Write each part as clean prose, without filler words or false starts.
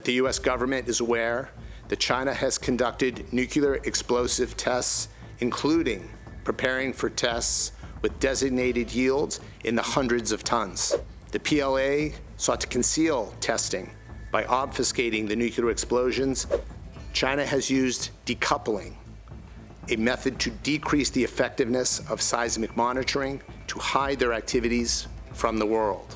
the U.S. government is aware that China has conducted nuclear explosive tests, including preparing for tests with designated yields in the hundreds of tons. The PLA sought to conceal testing by obfuscating the nuclear explosions. China has used decoupling, a method to decrease the effectiveness of seismic monitoring to hide their activities from the world.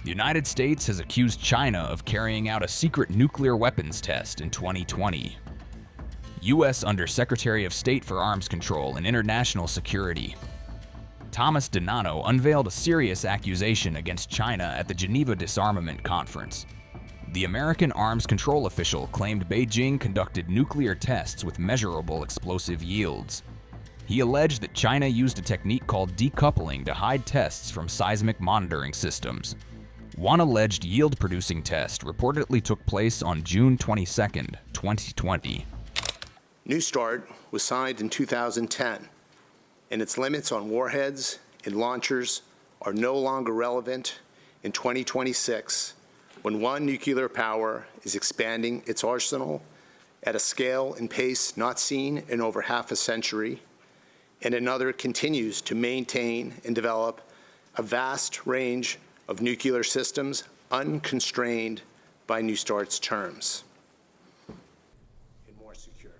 The United States has accused China of carrying out a secret nuclear weapons test in 2020. U.S. Undersecretary of State for Arms Control and International Security Thomas DiNanno unveiled a serious accusation against China at the Geneva Disarmament Conference. The American arms control official claimed Beijing conducted nuclear tests with measurable explosive yields. He alleged that China used a technique called decoupling to hide tests from seismic monitoring systems. One alleged yield-producing test reportedly took place on June 22, 2020. New START was signed in 2010, and its limits on warheads and launchers are no longer relevant in 2026, when one nuclear power is expanding its arsenal at a scale and pace not seen in over half a century, and another continues to maintain and develop a vast range of nuclear systems unconstrained by New START's terms. And more secure.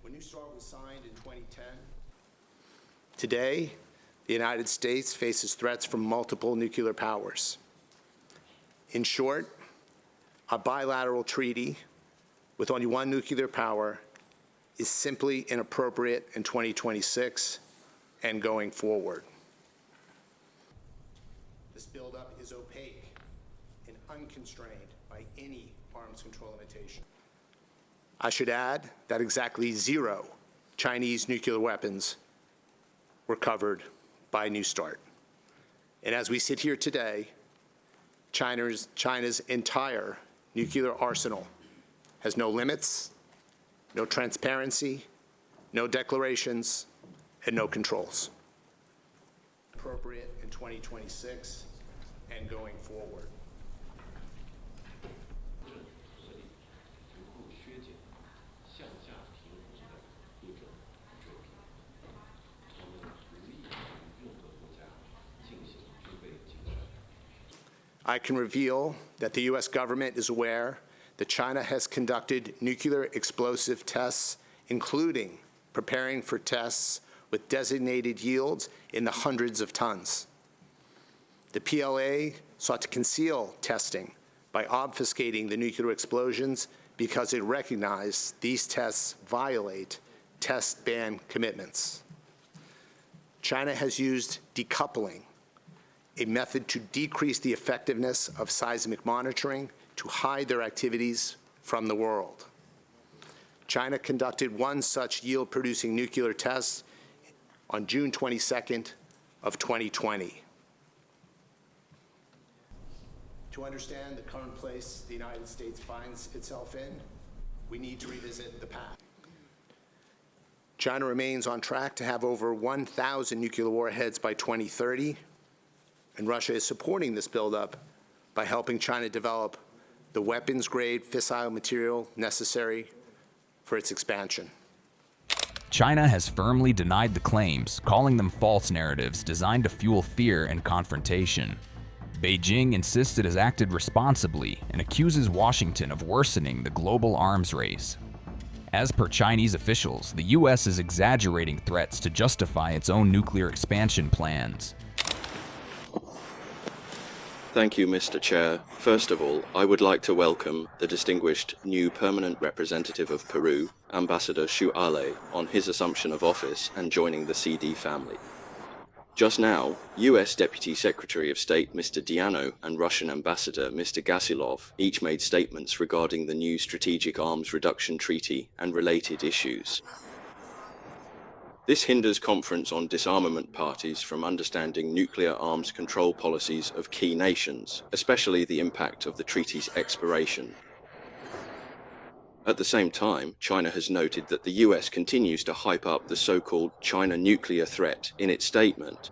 When New START was signed in 2010, today, the United States faces threats from multiple nuclear powers. In short, a bilateral treaty with only one nuclear power is simply inappropriate in 2026 and going forward. This buildup is opaque and unconstrained by any arms control limitation. I should add that exactly 0 Chinese nuclear weapons were covered by New START. And as we sit here today, China's entire nuclear arsenal has no limits, no transparency, no declarations, and no controls. Appropriate in 2026 and going forward. I can reveal that the U.S. government is aware that China has conducted nuclear explosive tests, including preparing for tests with designated yields in the hundreds of tons. The PLA sought to conceal testing by obfuscating the nuclear explosions because it recognized these tests violate test ban commitments. China has used decoupling, a method to decrease the effectiveness of seismic monitoring to hide their activities from the world. China conducted one such yield-producing nuclear test on June 22nd of 2020. To understand the current place the United States finds itself in, we need to revisit the past. China remains on track to have over 1,000 nuclear warheads by 2030, and Russia is supporting this buildup by helping China develop the weapons-grade fissile material necessary for its expansion. China has firmly denied the claims, calling them false narratives designed to fuel fear and confrontation. Beijing insists it has acted responsibly and accuses Washington of worsening the global arms race. As per Chinese officials, the U.S. is exaggerating threats to justify its own nuclear expansion plans. Thank you, Mr. Chair. First of all, I would like to welcome the distinguished new permanent representative of Peru, Ambassador Xu Ale, on his assumption of office and joining the CD family. Just now, U.S. Deputy Secretary of State Mr. DiNanno and Russian Ambassador Mr. Gasilov each made statements regarding the new Strategic Arms Reduction Treaty and related issues. This hinders conference on disarmament parties from understanding nuclear arms control policies of key nations, especially the impact of the treaty's expiration. At the same time, China has noted that the US continues to hype up the so-called China nuclear threat in its statement.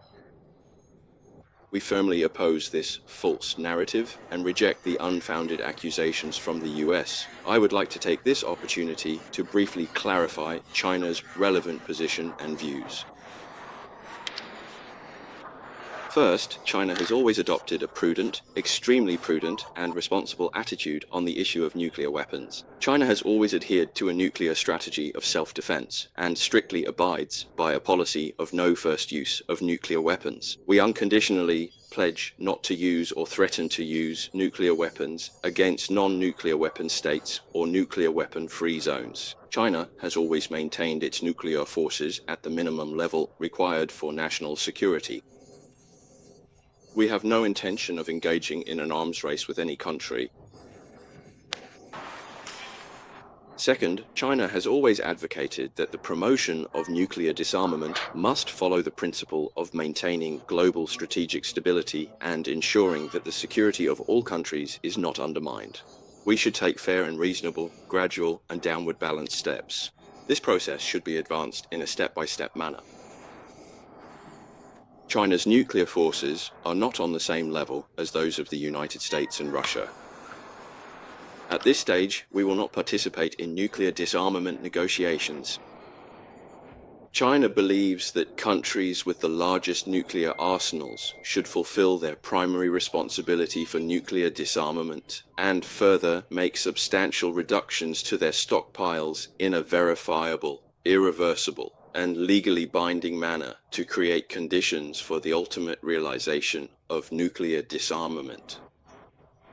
We firmly oppose this false narrative and reject the unfounded accusations from the US. I would like to take this opportunity to briefly clarify China's relevant position and views. First, China has always adopted a prudent, extremely prudent, and responsible attitude on the issue of nuclear weapons. China has always adhered to a nuclear strategy of self-defense and strictly abides by a policy of no first use of nuclear weapons. We unconditionally pledge not to use or threaten to use nuclear weapons against non-nuclear weapon states or nuclear weapon-free zones. China has always maintained its nuclear forces at the minimum level required for national security. We have no intention of engaging in an arms race with any country. Second, China has always advocated that the promotion of nuclear disarmament must follow the principle of maintaining global strategic stability and ensuring that the security of all countries is not undermined. We should take fair and reasonable, gradual and downward balanced steps. This process should be advanced in a step-by-step manner. China's nuclear forces are not on the same level as those of the United States and Russia. At this stage, we will not participate in nuclear disarmament negotiations. China believes that countries with the largest nuclear arsenals should fulfill their primary responsibility for nuclear disarmament and further make substantial reductions to their stockpiles in a verifiable, irreversible, and legally binding manner to create conditions for the ultimate realization of nuclear disarmament.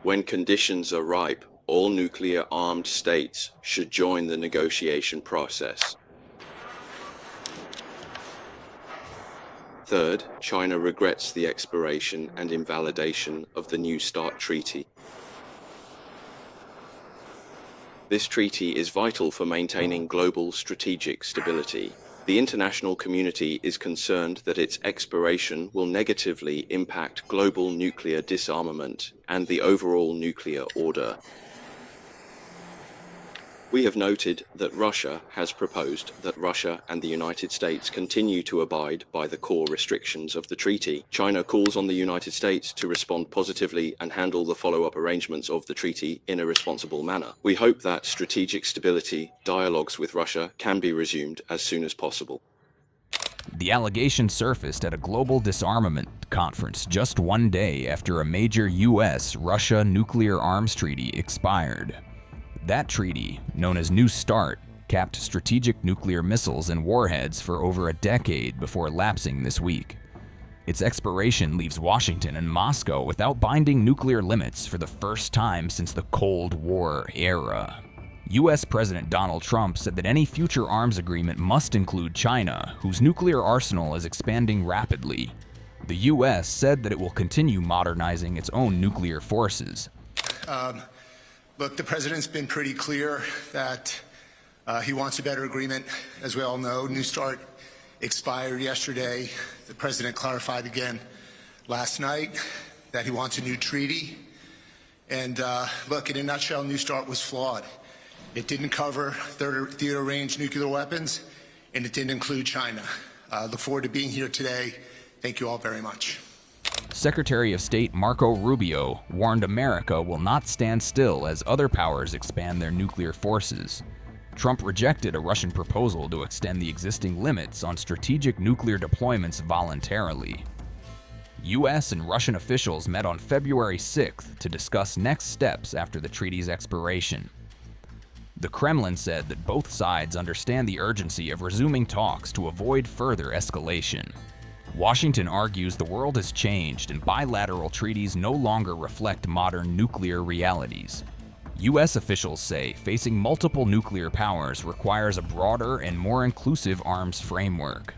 When conditions are ripe, all nuclear-armed states should join the negotiation process. Third, China regrets the expiration and invalidation of the New START Treaty. This treaty is vital for maintaining global strategic stability. The international community is concerned that its expiration will negatively impact global nuclear disarmament and the overall nuclear order. We have noted that Russia has proposed that Russia and the United States continue to abide by the core restrictions of the treaty. China calls on the United States to respond positively and handle the follow-up arrangements of the treaty in a responsible manner. We hope that strategic stability dialogues with Russia can be resumed as soon as possible. The allegation surfaced at a global disarmament conference just one day after a major US-Russia nuclear arms treaty expired. That treaty, known as New START, capped strategic nuclear missiles and warheads for over a decade before lapsing this week. Its expiration leaves Washington and Moscow without binding nuclear limits for the first time since the Cold War era. US President Donald Trump said that any future arms agreement must include China, whose nuclear arsenal is expanding rapidly. The US said that it will continue modernizing its own nuclear forces. Look, the president's been pretty clear that he wants a better agreement. As we all know, New START expired yesterday. The president clarified again last night that he wants a new treaty. And look, in a nutshell, New START was flawed. It didn't cover theater range nuclear weapons, and it didn't include China. Look forward to being here today. Thank you all very much. Secretary of State Marco Rubio warned America will not stand still as other powers expand their nuclear forces. Trump rejected a Russian proposal to extend the existing limits on strategic nuclear deployments voluntarily. US and Russian officials met on February 6th to discuss next steps after the treaty's expiration. The Kremlin said that both sides understand the urgency of resuming talks to avoid further escalation. Washington argues the world has changed and bilateral treaties no longer reflect modern nuclear realities. US officials say facing multiple nuclear powers requires a broader and more inclusive arms framework.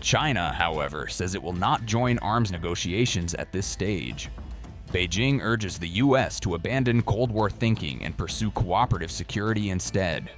China, however, says it will not join arms negotiations at this stage. Beijing urges the US to abandon Cold War thinking and pursue cooperative security instead.